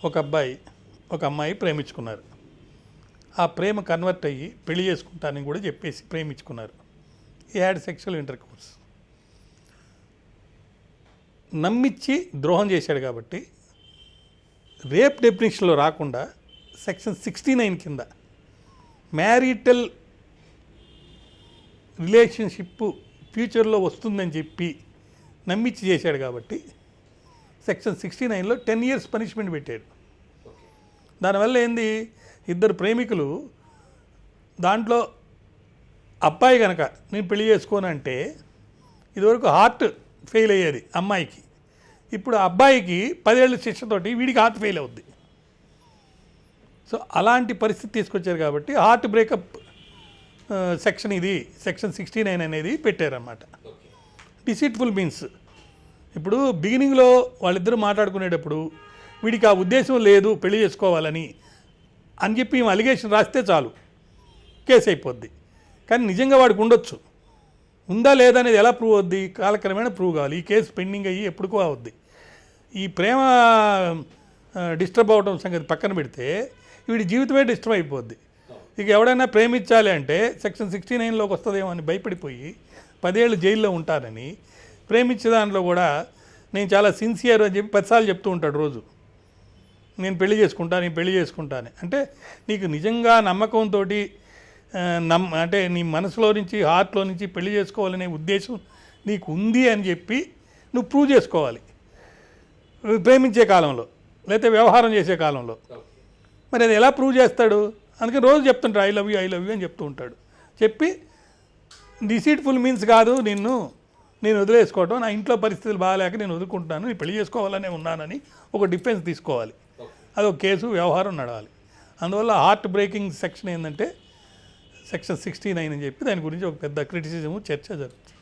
ఒక అబ్బాయి ఒక అమ్మాయి ప్రేమించుకున్నారు. ఆ ప్రేమ కన్వర్ట్ అయ్యి పెళ్లి చేసుకుంటానని కూడా చెప్పేసి ప్రేమించుకున్నారు. ఈ హ్యాడ్ సెక్షువల్ ఇంటర్కోర్స్. నమ్మిచ్చి ద్రోహం చేశాడు కాబట్టి రేప్ డెఫినిషన్లో రాకుండా సెక్షన్ 69 కింద మ్యారిటల్ రిలేషన్షిప్ ఫ్యూచర్లో వస్తుందని చెప్పి నమ్మిచ్చి చేశాడు కాబట్టి సెక్షన్ 69లో 10 years పనిష్మెంట్ పెట్టాడు. దానివల్ల ఏంది, ఇద్దరు ప్రేమికులు దాంట్లో అబ్బాయి కనుక నేను పెళ్లి చేసుకోనంటే ఇదివరకు హార్ట్ ఫెయిల్ అయ్యేది అమ్మాయికి, ఇప్పుడు అబ్బాయికి 10 ఏళ్ళ శిక్షతోటి వీడికి హార్ట్ ఫెయిల్ అవుద్ది. సో అలాంటి పరిస్థితి తీసుకొచ్చారు కాబట్టి హార్ట్ బ్రేకప్ సెక్షన్ ఇది సెక్షన్ 69 అనేది పెట్టారన్నమాట. డిసీట్ఫుల్ మీన్స్ ఇప్పుడు బిగినింగ్లో వాళ్ళిద్దరూ మాట్లాడుకునేటప్పుడు వీడికి ఆ ఉద్దేశం లేదు పెళ్లి చేసుకోవాలని అని చెప్పి అలిగేషన్ రాస్తే చాలు, కేసు అయిపోద్ది. కానీ నిజంగా వాడికి ఉండొచ్చు, ఉందా లేదా అనేది ఎలా ప్రూవ్ అవుద్ది, కాలక్రమేణా ప్రూవ్ కావాలి. ఈ కేసు పెండింగ్ అయ్యి ఎప్పుడుకో అవుద్ది. ఈ ప్రేమ డిస్టర్బ్ అవడం సంగతి పక్కన పెడితే వీడి జీవితమే డిస్టర్బ్ అయిపోద్ది. ఇక ఎవడైనా ప్రేమించాలి అంటే సెక్షన్ 69లోకి వస్తుందేమో అని భయపడిపోయి 10 ఏళ్ళు జైల్లో ఉంటారని, ప్రేమించే దాంట్లో కూడా నేను చాలా సిన్సియర్ అని చెప్పి 10 సార్లు చెప్తూ ఉంటాడు రోజు, నేను పెళ్లి చేసుకుంటాను. అంటే నీకు నిజంగా నమ్మకంతో అంటే నీ మనసులో నుంచి హార్ట్లో నుంచి పెళ్లి చేసుకోవాలనే ఉద్దేశం నీకు ఉంది అని చెప్పి నువ్వు ప్రూవ్ చేసుకోవాలి ప్రేమించే కాలంలో, లేకపోతే వ్యవహారం చేసే కాలంలో. మరి అది ఎలా ప్రూవ్ చేస్తాడు? అందుకని రోజు చెప్తుంటాడు ఐ లవ్ యూ అని చెప్తూ ఉంటాడు. చెప్పి డిసీట్ఫుల్ మీన్స్ కాదు నేను వదిలేసుకోవటం, నా ఇంట్లో పరిస్థితులు బాగాలేక నేను వదులుకుంటున్నాను, నేను పెళ్లి చేసుకోవాలనే ఉన్నానని ఒక డిఫెన్స్ తీసుకోవాలి. అదొక కేసు వ్యవహారం నడవాలి. అందువల్ల హార్ట్ బ్రేకింగ్ సెక్షన్ ఏంటంటే సెక్షన్ 69 అని చెప్పి దాని గురించి ఒక పెద్ద క్రిటిసిజము చర్చ జరుగుతుంది.